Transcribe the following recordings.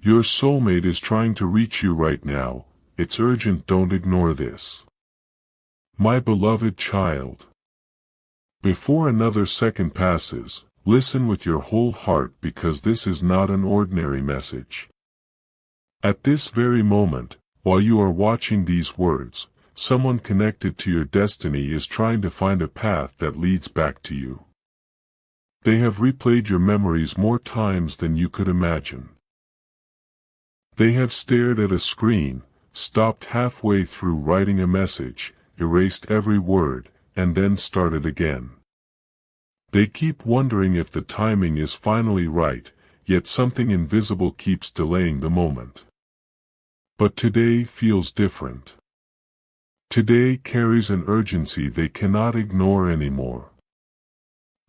Your soulmate is trying to reach you right now. It's urgent, don't ignore this. My beloved child. Before another second passes, listen with your whole heart, because this is not an ordinary message. At this very moment, while you are watching these words, someone connected to your destiny is trying to find a path that leads back to you. They have replayed your memories more times than you could imagine. They have stared at a screen, stopped halfway through writing a message, erased every word, and then started again. They keep wondering if the timing is finally right, yet something invisible keeps delaying the moment. But today feels different. Today carries an urgency they cannot ignore anymore.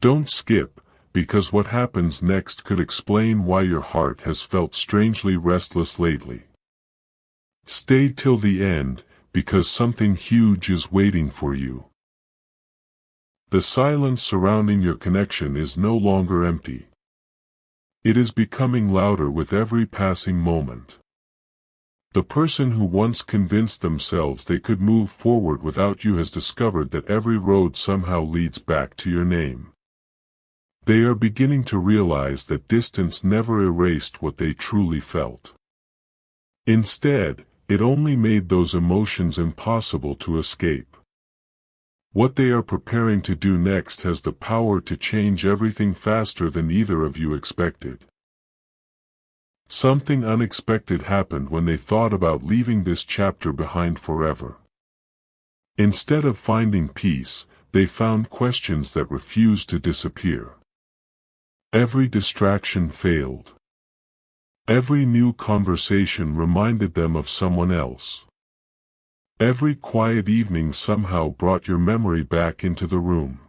Don't skip, because what happens next could explain why your heart has felt strangely restless lately. Stay till the end, because something huge is waiting for you. The silence surrounding your connection is no longer empty. It is becoming louder with every passing moment. The person who once convinced themselves they could move forward without you has discovered that every road somehow leads back to your name. They are beginning to realize that distance never erased what they truly felt. Instead, it only made those emotions impossible to escape. What they are preparing to do next has the power to change everything faster than either of you expected. Something unexpected happened when they thought about leaving this chapter behind forever. Instead of finding peace, they found questions that refused to disappear. Every distraction failed. Every new conversation reminded them of someone else. Every quiet evening somehow brought your memory back into the room.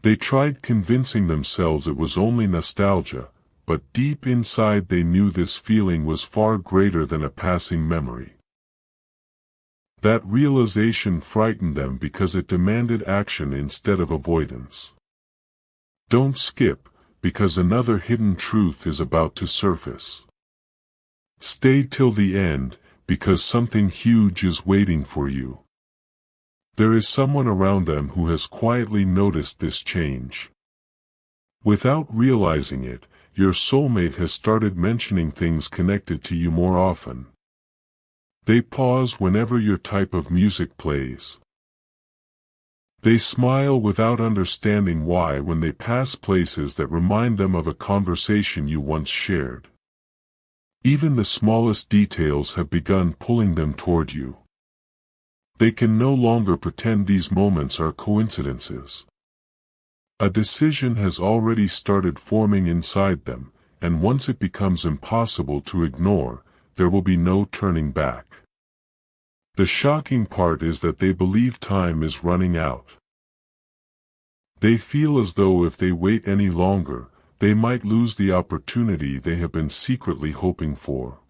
They tried convincing themselves it was only nostalgia, but deep inside they knew this feeling was far greater than a passing memory. That realization frightened them because it demanded action instead of avoidance. Don't skip, because another hidden truth is about to surface. Stay till the end, because something huge is waiting for you. There is someone around them who has quietly noticed this change. Without realizing it, your soulmate has started mentioning things connected to you more often. They pause whenever your type of music plays. They smile without understanding why when they pass places that remind them of a conversation you once shared. Even the smallest details have begun pulling them toward you. They can no longer pretend these moments are coincidences. A decision has already started forming inside them, and once it becomes impossible to ignore, there will be no turning back. The shocking part is that they believe time is running out. They feel as though if they wait any longer, they might lose the opportunity they have been secretly hoping for.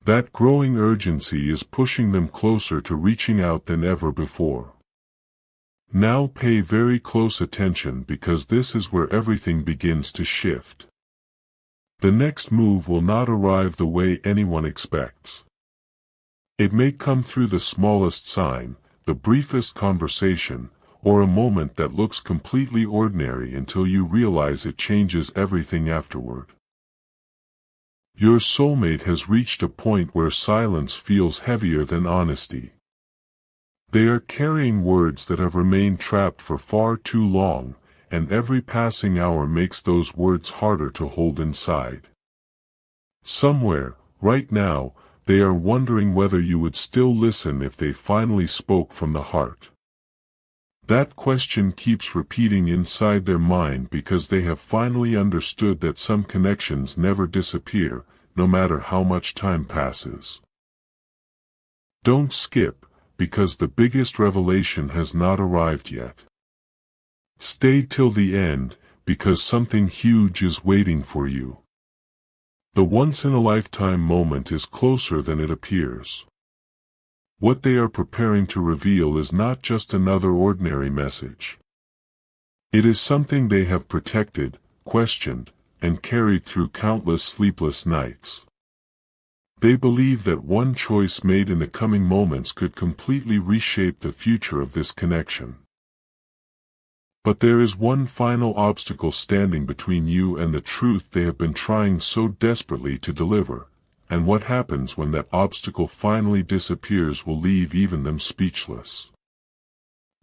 That growing urgency is pushing them closer to reaching out than ever before. Now pay very close attention, because this is where everything begins to shift. The next move will not arrive the way anyone expects. It may come through the smallest sign, the briefest conversation, or a moment that looks completely ordinary until you realize it changes everything afterward. Your soulmate has reached a point where silence feels heavier than honesty. They are carrying words that have remained trapped for far too long, and every passing hour makes those words harder to hold inside. Somewhere, right now, they are wondering whether you would still listen if they finally spoke from the heart. That question keeps repeating inside their mind because they have finally understood that some connections never disappear, no matter how much time passes. Don't skip, because the biggest revelation has not arrived yet. Stay till the end, because something huge is waiting for you. The once-in-a-lifetime moment is closer than it appears. What they are preparing to reveal is not just another ordinary message. It is something they have protected, questioned, and carried through countless sleepless nights. They believe that one choice made in the coming moments could completely reshape the future of this connection. But there is one final obstacle standing between you and the truth they have been trying so desperately to deliver, and what happens when that obstacle finally disappears will leave even them speechless.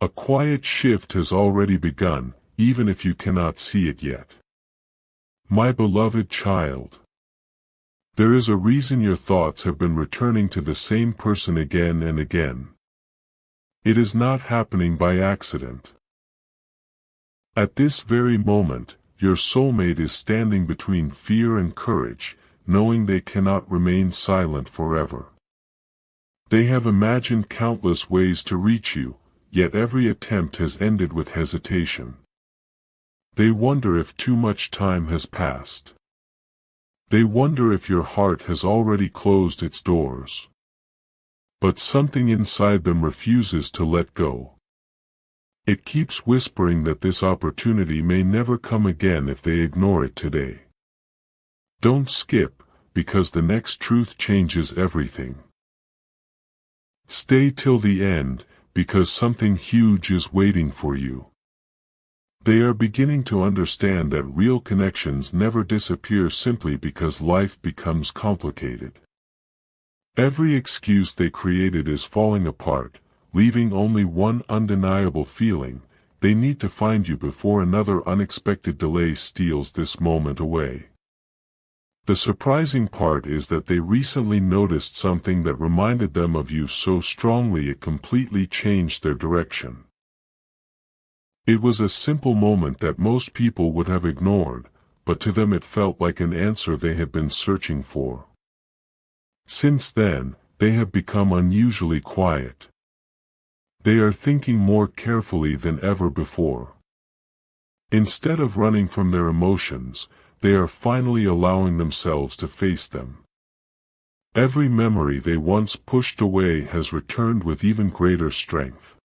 A quiet shift has already begun, even if you cannot see it yet. My beloved child, there is a reason your thoughts have been returning to the same person again and again. It is not happening by accident. At this very moment, your soulmate is standing between fear and courage, knowing they cannot remain silent forever. They have imagined countless ways to reach you, yet every attempt has ended with hesitation. They wonder if too much time has passed. They wonder if your heart has already closed its doors. But something inside them refuses to let go. It keeps whispering that this opportunity may never come again if they ignore it today. Don't skip, because the next truth changes everything. Stay till the end, because something huge is waiting for you. They are beginning to understand that real connections never disappear simply because life becomes complicated. Every excuse they created is falling apart, leaving only one undeniable feeling: they need to find you before another unexpected delay steals this moment away. The surprising part is that they recently noticed something that reminded them of you so strongly it completely changed their direction. It was a simple moment that most people would have ignored, but to them it felt like an answer they had been searching for. Since then, they have become unusually quiet. They are thinking more carefully than ever before. Instead of running from their emotions, they are finally allowing themselves to face them. Every memory they once pushed away has returned with even greater strength.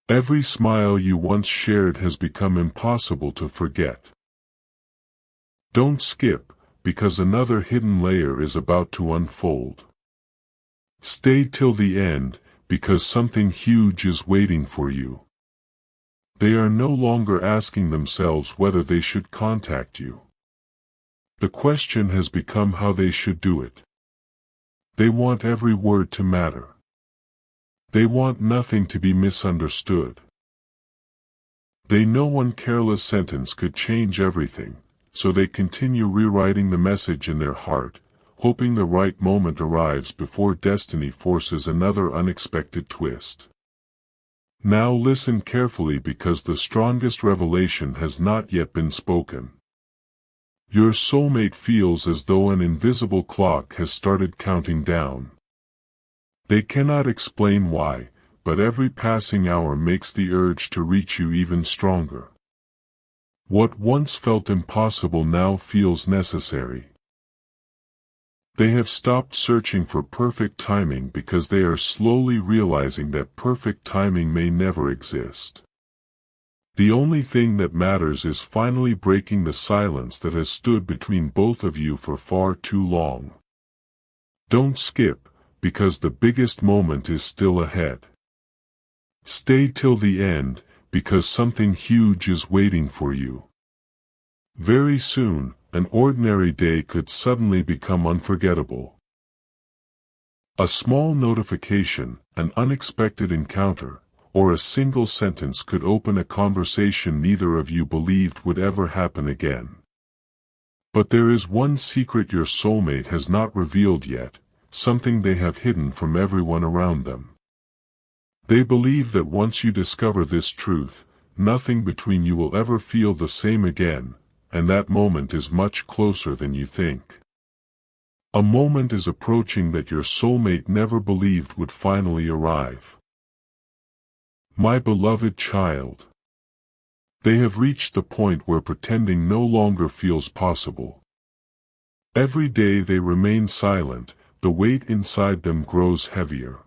Every smile you once shared has become impossible to forget. Don't skip, because another hidden layer is about to unfold. Stay till the end, because something huge is waiting for you. They are no longer asking themselves whether they should contact you. The question has become how they should do it. They want every word to matter. They want nothing to be misunderstood. They know one careless sentence could change everything, so they continue rewriting the message in their heart, hoping the right moment arrives before destiny forces another unexpected twist. Now listen carefully, because the strongest revelation has not yet been spoken. Your soulmate feels as though an invisible clock has started counting down. They cannot explain why, but every passing hour makes the urge to reach you even stronger. What once felt impossible now feels necessary. They have stopped searching for perfect timing because they are slowly realizing that perfect timing may never exist. The only thing that matters is finally breaking the silence that has stood between both of you for far too long. Don't skip, because the biggest moment is still ahead. Stay till the end, because something huge is waiting for you. Very soon, an ordinary day could suddenly become unforgettable. A small notification, an unexpected encounter, or a single sentence could open a conversation neither of you believed would ever happen again. But there is one secret your soulmate has not revealed yet, something they have hidden from everyone around them. They believe that once you discover this truth, nothing between you will ever feel the same again, and that moment is much closer than you think. A moment is approaching that your soulmate never believed would finally arrive. My beloved child, they have reached the point where pretending no longer feels possible. Every day they remain silent, the weight inside them grows heavier.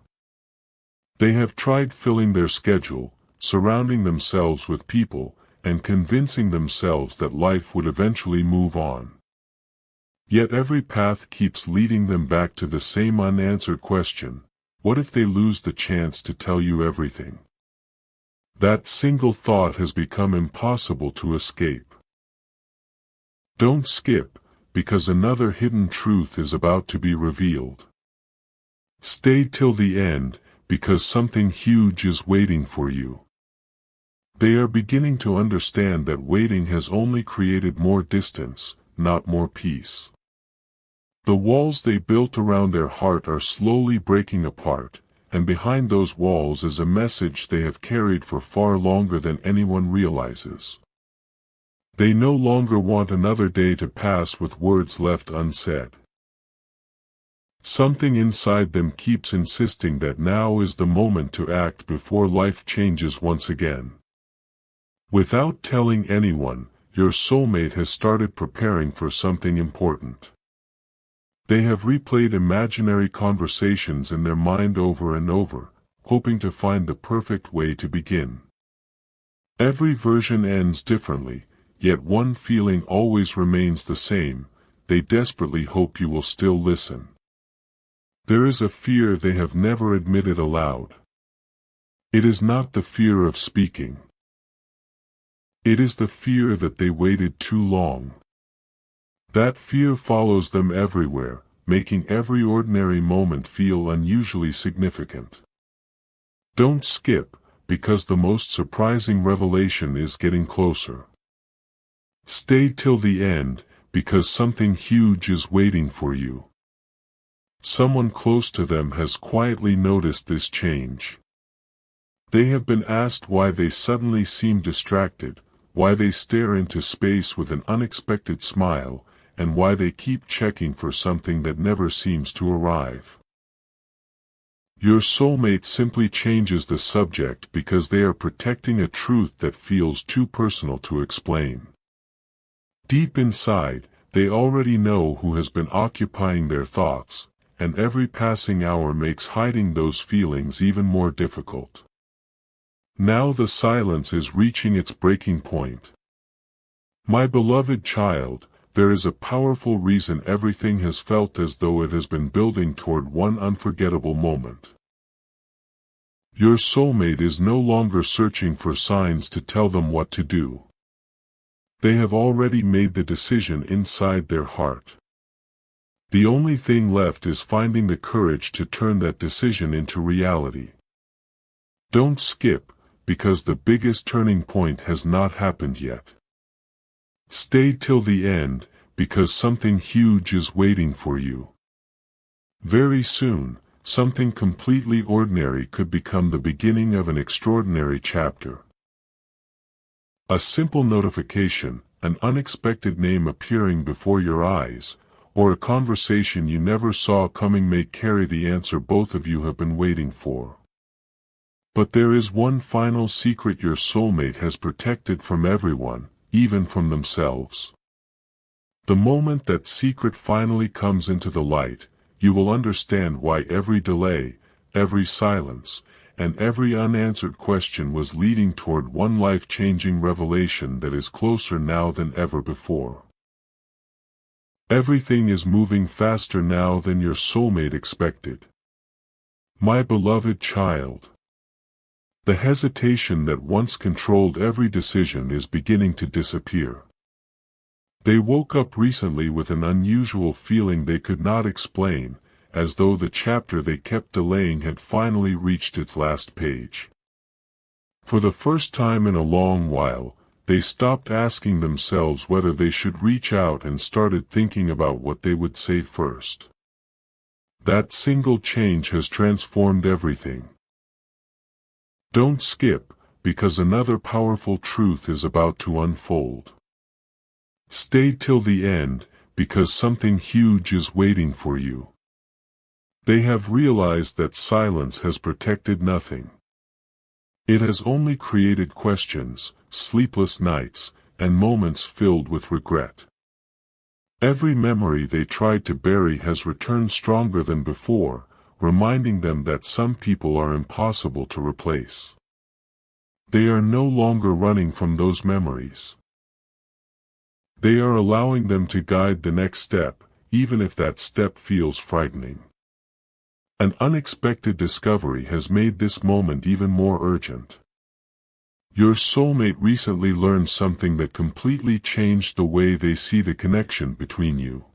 They have tried filling their schedule, surrounding themselves with people, and convincing themselves that life would eventually move on. Yet every path keeps leading them back to the same unanswered question: what if they lose the chance to tell you everything? That single thought has become impossible to escape. Don't skip, because another hidden truth is about to be revealed. Stay till the end, because something huge is waiting for you. They are beginning to understand that waiting has only created more distance, not more peace. The walls they built around their heart are slowly breaking apart, and behind those walls is a message they have carried for far longer than anyone realizes. They no longer want another day to pass with words left unsaid. Something inside them keeps insisting that now is the moment to act before life changes once again. Without telling anyone, your soulmate has started preparing for something important. They have replayed imaginary conversations in their mind over and over, hoping to find the perfect way to begin. Every version ends differently, yet one feeling always remains the same: they desperately hope you will still listen. There is a fear they have never admitted aloud. It is not the fear of speaking. It is the fear that they waited too long. That fear follows them everywhere, making every ordinary moment feel unusually significant. Don't skip, because the most surprising revelation is getting closer. Stay till the end, because something huge is waiting for you. Someone close to them has quietly noticed this change. They have been asked why they suddenly seem distracted, why they stare into space with an unexpected smile, and why they keep checking for something that never seems to arrive. Your soulmate simply changes the subject because they are protecting a truth that feels too personal to explain. Deep inside, they already know who has been occupying their thoughts, and every passing hour makes hiding those feelings even more difficult. Now the silence is reaching its breaking point. My beloved child, there is a powerful reason everything has felt as though it has been building toward one unforgettable moment. Your soulmate is no longer searching for signs to tell them what to do. They have already made the decision inside their heart. The only thing left is finding the courage to turn that decision into reality. Don't skip, because the biggest turning point has not happened yet. Stay till the end, because something huge is waiting for you. Very soon, something completely ordinary could become the beginning of an extraordinary chapter. A simple notification, an unexpected name appearing before your eyes, or a conversation you never saw coming may carry the answer both of you have been waiting for. But there is one final secret your soulmate has protected from everyone, even from themselves. The moment that secret finally comes into the light, you will understand why every delay, every silence, and every unanswered question was leading toward one life-changing revelation that is closer now than ever before. Everything is moving faster now than your soulmate expected. My beloved child. The hesitation that once controlled every decision is beginning to disappear. They woke up recently with an unusual feeling they could not explain, as though the chapter they kept delaying had finally reached its last page. For the first time in a long while, they stopped asking themselves whether they should reach out and started thinking about what they would say first. That single change has transformed everything. Don't skip, because another powerful truth is about to unfold. Stay till the end, because something huge is waiting for you. They have realized that silence has protected nothing. It has only created questions, sleepless nights, and moments filled with regret. Every memory they tried to bury has returned stronger than before, reminding them that some people are impossible to replace. They are no longer running from those memories. They are allowing them to guide the next step, even if that step feels frightening. An unexpected discovery has made this moment even more urgent. Your soulmate recently learned something that completely changed the way they see the connection between you.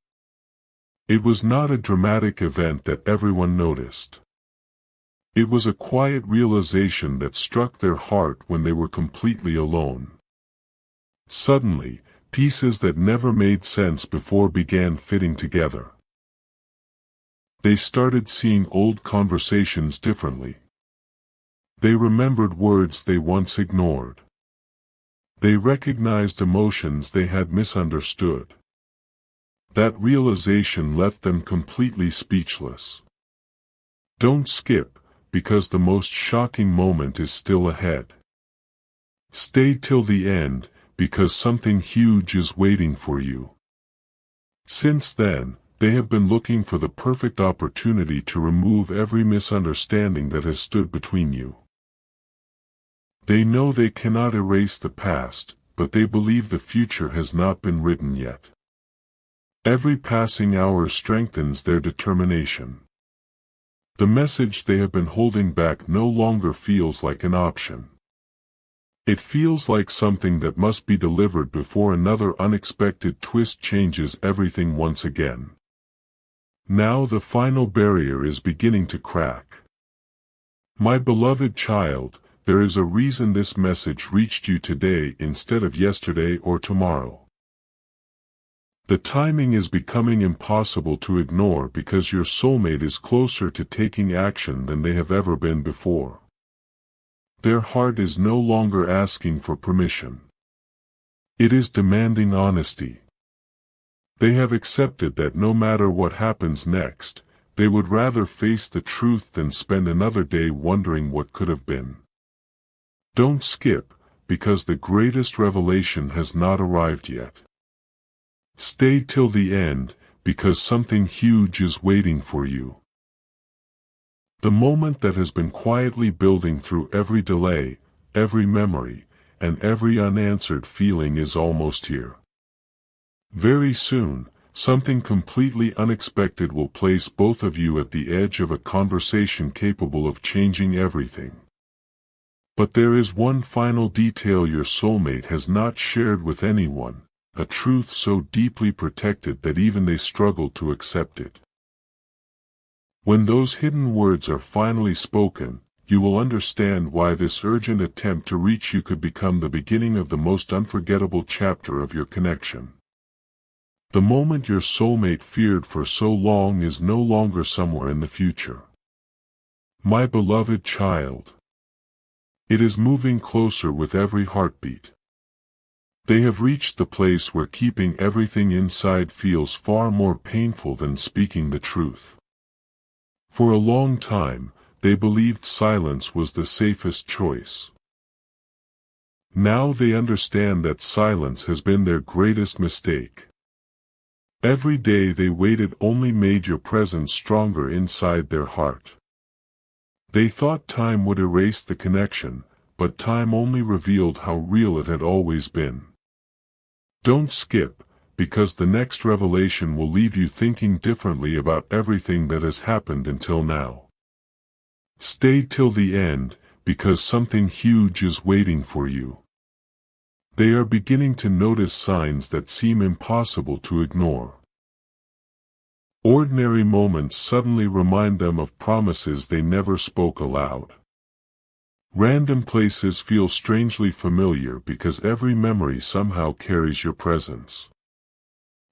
It was not a dramatic event that everyone noticed. It was a quiet realization that struck their heart when they were completely alone. Suddenly, pieces that never made sense before began fitting together. They started seeing old conversations differently. They remembered words they once ignored. They recognized emotions they had misunderstood. That realization left them completely speechless. Don't skip, because the most shocking moment is still ahead. Stay till the end, because something huge is waiting for you. Since then, they have been looking for the perfect opportunity to remove every misunderstanding that has stood between you. They know they cannot erase the past, but they believe the future has not been written yet. Every passing hour strengthens their determination. The message they have been holding back no longer feels like an option. It feels like something that must be delivered before another unexpected twist changes everything once again. Now the final barrier is beginning to crack. My beloved child, there is a reason this message reached you today instead of yesterday or tomorrow. The timing is becoming impossible to ignore because your soulmate is closer to taking action than they have ever been before. Their heart is no longer asking for permission. It is demanding honesty. They have accepted that no matter what happens next, they would rather face the truth than spend another day wondering what could have been. Don't skip, because the greatest revelation has not arrived yet. Stay till the end, because something huge is waiting for you. The moment that has been quietly building through every delay, every memory, and every unanswered feeling is almost here. Very soon, something completely unexpected will place both of you at the edge of a conversation capable of changing everything. But there is one final detail your soulmate has not shared with anyone, a truth so deeply protected that even they struggle to accept it. When those hidden words are finally spoken, you will understand why this urgent attempt to reach you could become the beginning of the most unforgettable chapter of your connection. The moment your soulmate feared for so long is no longer somewhere in the future. My beloved child. It is moving closer with every heartbeat. They have reached the place where keeping everything inside feels far more painful than speaking the truth. For a long time, they believed silence was the safest choice. Now they understand that silence has been their greatest mistake. Every day they waited only made your presence stronger inside their heart. They thought time would erase the connection, but time only revealed how real it had always been. Don't skip, because the next revelation will leave you thinking differently about everything that has happened until now. Stay till the end, because something huge is waiting for you. They are beginning to notice signs that seem impossible to ignore. Ordinary moments suddenly remind them of promises they never spoke aloud. Random places feel strangely familiar because every memory somehow carries your presence.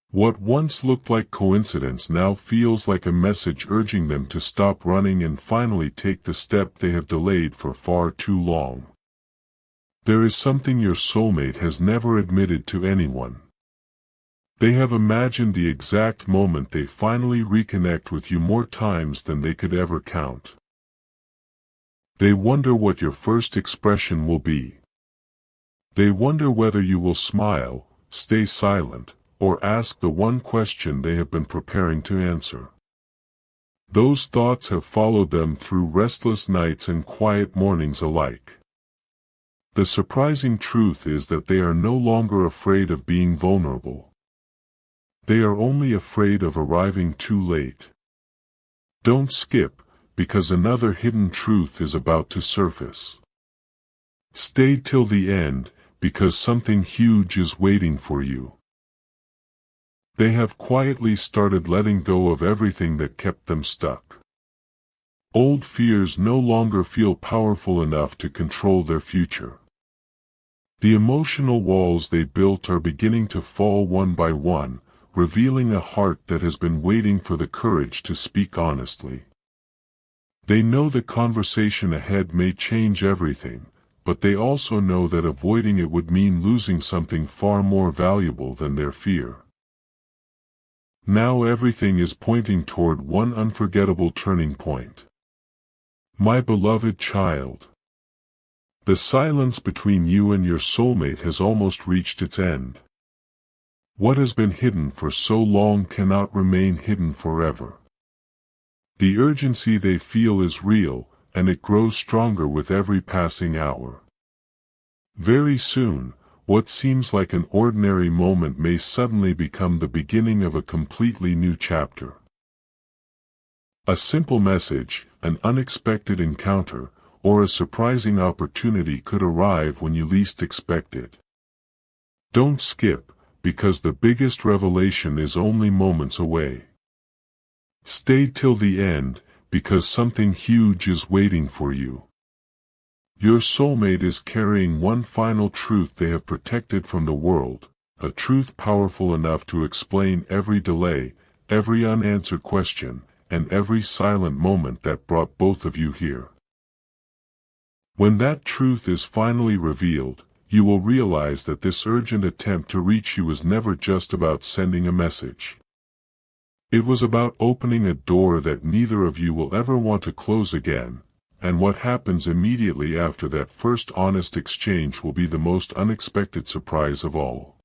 What once looked like coincidence now feels like a message urging them to stop running and finally take the step they have delayed for far too long. There is something your soulmate has never admitted to anyone. They have imagined the exact moment they finally reconnect with you more times than they could ever count. They wonder what your first expression will be. They wonder whether you will smile, stay silent, or ask the one question they have been preparing to answer. Those thoughts have followed them through restless nights and quiet mornings alike. The surprising truth is that they are no longer afraid of being vulnerable. They are only afraid of arriving too late. Don't skip, because another hidden truth is about to surface. Stay till the end, because something huge is waiting for you. They have quietly started letting go of everything that kept them stuck. Old fears no longer feel powerful enough to control their future. The emotional walls they built are beginning to fall one by one, revealing a heart that has been waiting for the courage to speak honestly. They know the conversation ahead may change everything, but they also know that avoiding it would mean losing something far more valuable than their fear. Now everything is pointing toward one unforgettable turning point. My beloved child. The silence between you and your soulmate has almost reached its end. What has been hidden for so long cannot remain hidden forever. The urgency they feel is real, and it grows stronger with every passing hour. Very soon, what seems like an ordinary moment may suddenly become the beginning of a completely new chapter. A simple message, an unexpected encounter, or a surprising opportunity could arrive when you least expect it. Don't skip, because the biggest revelation is only moments away. Stay till the end, because something huge is waiting for you. Your soulmate is carrying one final truth they have protected from the world, a truth powerful enough to explain every delay, every unanswered question, and every silent moment that brought both of you here. When that truth is finally revealed, you will realize that this urgent attempt to reach you was never just about sending a message. It was about opening a door that neither of you will ever want to close again, and what happens immediately after that first honest exchange will be the most unexpected surprise of all.